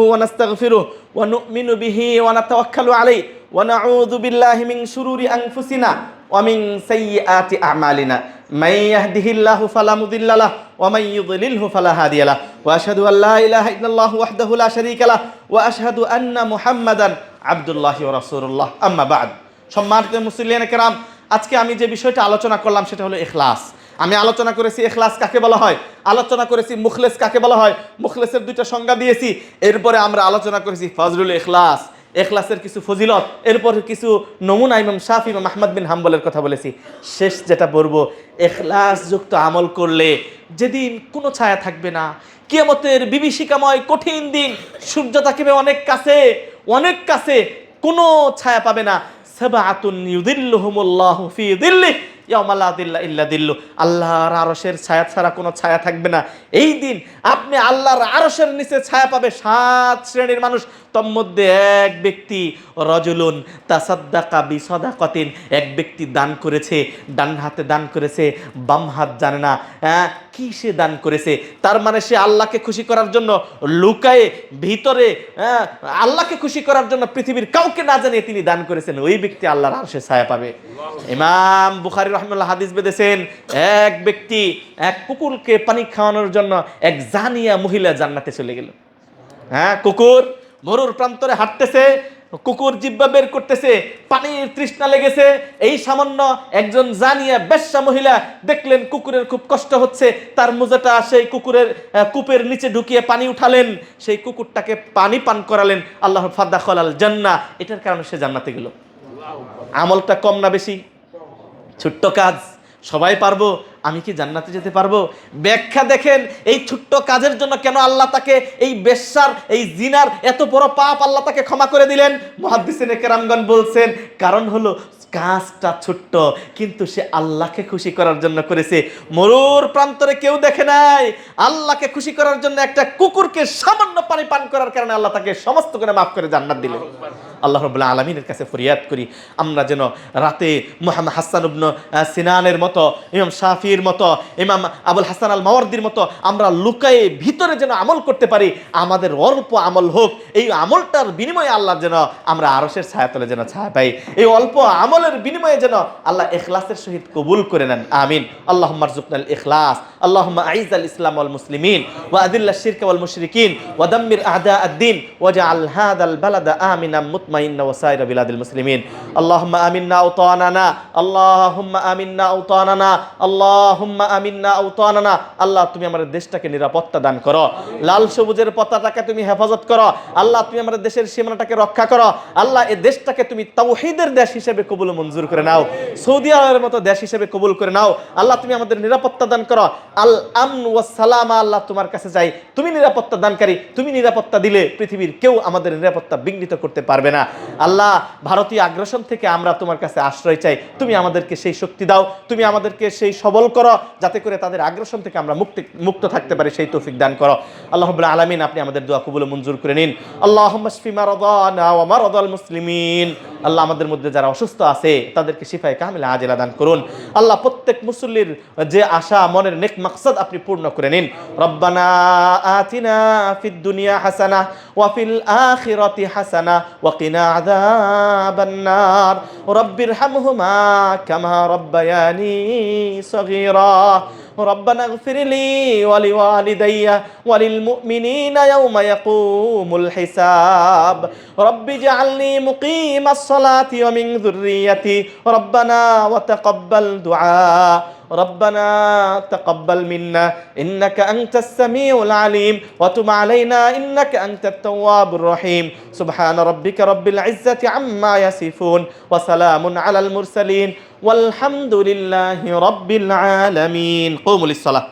ونستغفره ونؤمن به ونتوكل عليه ونعوذ بالله من شرور أنفسنا ومن سيئات أعمالنا من يهده الله فلا مضل له ومن يضلله فلا هادي له وأشهد أن لا إله إلا الله وحده لا شريك له وأشهد أن محمدا عبد الله ورسول الله أما بعد সম্মানিত মুসলিম کرام আজকে আমি যে বিষয়টা আলোচনা করলাম সেটা হলো ইখলাস। আমি আলোচনা করেছি ইখলাস কাকে বলা হয়, আলোচনা করেছি মুখলেস কাকে বলা হয়, মুখলেসের দুইটা সংজ্ঞা দিয়েছি। এরপরে আমরা আলোচনা করেছি ফজলুল ইখলাস, ইখলাসের কিছু ফজিলত, এরপরে কিছু নমুনা ইমাম শাফি ইমাম আহমদ বিন হাম্বলের কথা বলেছি। শেষ যেটা বলবো, ইখলাস যুক্ত আমল করলে যেদিন কোনো ছায়া থাকবে না, কিয়ামতের বিভীষিকাময় কঠিন দিন, সূর্য থাকবে অনেক কাছে, অনেক কাছে, কোনো ছায়া পাবে না। সাবাতুন ইউদিল্লুহুমুল্লাহু ফি দিল্লিহি ইয়াওমা লা দিল্লা ইল্লা দিল্লু, আল্লাহর আরশের ছায়া ছাড়া কোনো ছায়া থাকবে না। এই দিন আপনি আল্লাহর আরশের নিচে ছায়া পাবে 7 শ্রেণীর মানুষ। তোর মধ্যে এক ব্যক্তি রজুলুন তাসাদ্দাকা বিসাদাকাতিন, এক ব্যক্তি দান করেছে, ডান হাতে দান করেছে, বাম হাত জানে না কি সে দান করেছে। তার মানে সে আল্লাহকে খুশি করার জন্য লুকায়ে ভিতরে আল্লাহকে খুশি করার জন্য পৃথিবীর কাউকে না জানিয়ে তিনি দান করেছেন। ওই ব্যক্তি আল্লাহর আরশে ছায়া পাবে। ইমাম বুখারী রাহিমাহুল্লাহ হাদিস বেঁধেছেন, এক ব্যক্তি এক কুকুরকে পানি খাওয়ানোর জন্য এক জানিয়া মহিলা জান্নাতে চলে গেল। কুকুর মরুর প্রান্তরে হাঁটতেছে, কুকুর জিহ্বা বের করতেছে, পানির তৃষ্ণা লেগেছে। এই সামান্য একজন জানিয়া বেশ্যা মহিলা দেখলেন কুকুরের খুব কষ্ট হচ্ছে, তার মোজাটা সেই কুকুরের কূপের নিচে ঢুকিয়ে পানি উঠালেন, সেই কুকুরটাকে পানি পান করালেন। আল্লাহ ফাদাখালাল জান্নাহ, এটার কারণে সে জান্নাতে গেল। আমলটা কম না বেশি? ছোট্ট কাজ, সবাই পারবো, আমি কি জান্নাতে যেতে পারবো? ব্যাখ্যা দেখেন, এই ছোট্ট কাজের জন্য কেন আল্লাহ তাকে এই বেশ্যার এই জিনার এত বড় পাপ আল্লাহ তাকে ক্ষমা করে দিলেন। মুহাদ্দিসিনে কেরামগণ বলছেন কারণ হলো কাজটা ছোট্ট, কিন্তু সে আল্লাহকে খুশি করার জন্য করেছে। মরুর প্রান্তরে কেউ দেখে নাই, আল্লাহকে খুশি করার জন্য একটা কুকুরকে সামান্য পানি পান করার কারণে আল্লাহ তাকে সমস্ত গুনাহ মাফ করে জান্নাত দিলেন। আল্লাহ রাব্বুল আলামিনের কাছে ফরিয়াদ করি, আমরা যেন রাতে মুহাম্মদ হাসান ইবনে সিনানের মতো, ইমাম শাফির মতো, ইমাম আবুল হাসান আল মাওয়ারদির মতো আমরা লুকায়ে ভিতরে যেন আমল করতে পারি। আমাদের অল্প আমল হোক, এই আমলটার বিনিময়ে আল্লাহ যেন আমরা আরশের ছায়াতলে যেন ছায়া পাই। এই অল্প আমলের বিনিময়ে যেন আল্লাহ ইখলাসের সহিত কবুল করে নেন। আমিন। আল্লাহুম্মা রযুকনাল ইখলাস, আল্লাহুম্মা আইযাল ইসলাম ওয়াল মুসলিমিন ওয়া আযিল্লাশ শিরকা ওয়াল মুশরিকিন ওয়া দাম্মির আ'দা'আদ-দ্বীন ওয়াজআল হাযাল বালাদা আমিনাম মুতমাইন্না ওয়া সাইরা বিলাদিল মুসলিমিন। আল্লাহুম্মা আমিন্না আওতানানা, আল্লাহুম্মা আমিন্না আওতানানা, আল্লাহুম্মা আমিন্না আওতানানা। আল্লাহ তুমি আমাদের দেশটাকে নিরাপত্তা দান করো, লাল সবুজের পতাকাকে তুমি হেফাজত করো। আল্লাহ তুমি আমাদের দেশের সীমানাটাকে রক্ষা করো। আল্লাহ এই দেশটাকে তুমি তাওহীদের দেশ হিসেবে কবুল মঞ্জুর করে নাও, সৌদি আরবের মতো দেশ হিসেবে কবুল করে নাও। আল্লাহ তুমি আমাদের নিরাপত্তা দান করো। আল আমন ওয়াস সালামা, আল্লাহ তোমার কাছে যাই, তুমি নিরাপত্তা দানকারী, তুমি নিরাপত্তা দিলে পৃথিবীর কেউ আমাদের নিরাপত্তা বিঘ্নিত করতে পারবে না। আল্লাহ ভারতীয় আগ্রাসন থেকে আমরা তোমার কাছে আশ্রয় চাই, তুমি আমাদেরকে সেই শক্তি দাও, তুমি আমাদেরকে সেই সবল করো, যাতে করে তাদের আগ্রাসন থেকে আমরা মুক্ত থাকতে পারি, সেই তৌফিক দান করো। আল্লাহ রাব্বুল আলামিন আপনি আমাদের দোয়া কবুল মঞ্জুর করে নিন। আল্লাহুম্মা শফি মারাদানা ওয়া মারাদাল মুসলিমিন। আল্লাহ আমাদের মধ্যে যারা অসুস্থ আছে তাদেরকে শিফায়ে কামিলা আজেলা দান করুন। আল্লাহ প্রত্যেক মুসল্লির যে আশা মনের নেক মাকসাদ আপনি পূর্ণ করে নিন। রব্বানা আতিনা ফিদ দুনিয়া হাসানাহ ওয়া ফিল আখিরাতি হাসানাহ ওয়া কিনা আযাবান নার। রব্বিরহামহুমা কামা রব্বায়ানি সগীরা। ربنا اغفر لي ولوالدي وللمؤمنين يوم يقوم الحساب. رب اجعلني مقيم الصلاة ومن ذريتي ربنا وتقبل دعاء. ربنا تقبل منا إنك أنت السميع العليم وتب علينا إنك أنت التواب الرحيم. سبحان ربك رب العزة عما يصفون وسلام على المرسلين والحمد لله رب العالمين. قوموا للصلاة.